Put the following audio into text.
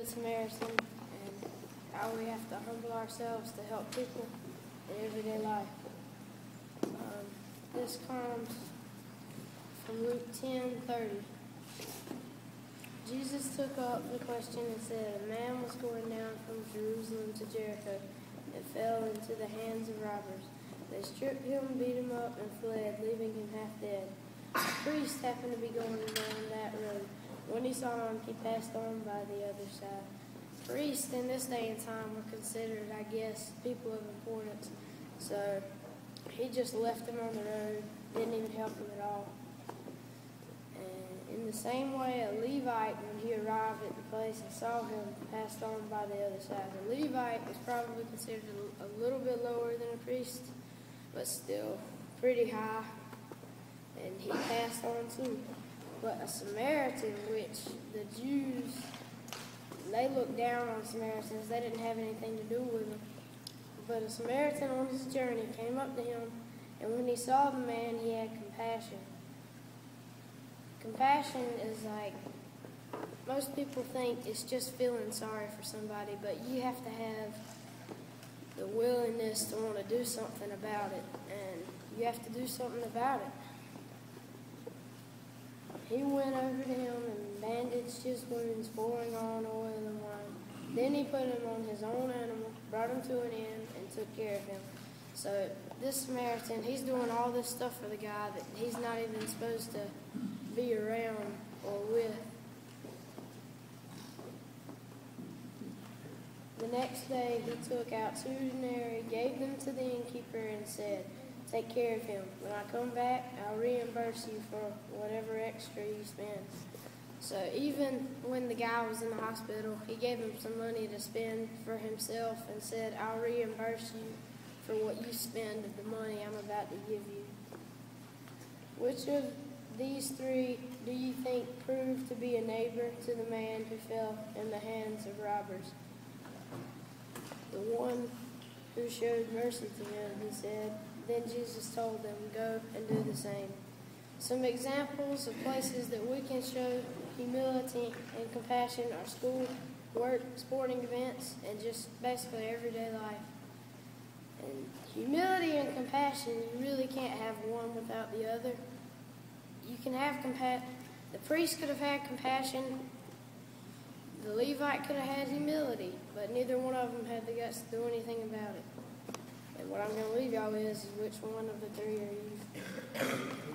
Samaritan and how we have to humble ourselves to help people in everyday life. This comes from Luke 10:30. Jesus took up the question and said, "A man was going down from Jerusalem to Jericho and fell into the hands of robbers. They stripped him, beat him up, and fled, leaving him half dead. A priest happened to be going down that road. When he saw him, he passed on by the other side." Priests in this day and time were considered, I guess, people of importance. So he just left him on the road, didn't even help him at all. And in the same way, a Levite, when he arrived at the place and saw him, passed on by the other side. A Levite was probably considered a little bit lower than a priest, but still pretty high, and he passed on too. But a Samaritan, which the Jews, they looked down on Samaritans, they didn't have anything to do with them. But a Samaritan on his journey came up to him, and when he saw the man, he had compassion. Compassion is like, most people think it's just feeling sorry for somebody, but you have to have the willingness to want to do something about it, and you have to do something about it. He went over to him and bandaged his wounds, pouring on oil and wine. Then he put him on his own animal, brought him to an inn, and took care of him. So this Samaritan, he's doing all this stuff for the guy that he's not even supposed to be around or with. The next day he took out 2 denarii, gave them to the innkeeper, and said, "Take care of him. When I come back, I'll reimburse you for whatever extra you spend." So even when the guy was in the hospital, he gave him some money to spend for himself and said, "I'll reimburse you for what you spend of the money I'm about to give you." Which of these 3 do you think proved to be a neighbor to the man who fell in the hands of robbers? "The one who showed mercy to him," he said. Then Jesus told them, "Go and do the same." Some examples of places that we can show humility and compassion are school, work, sporting events, and just basically everyday life. And humility and compassion, you really can't have one without the other. You can have the priest could have had compassion, the Levite could have had humility, but neither one of them had the guts to do anything about it. And what I'm going to leave y'all with is which one of the 3 are you?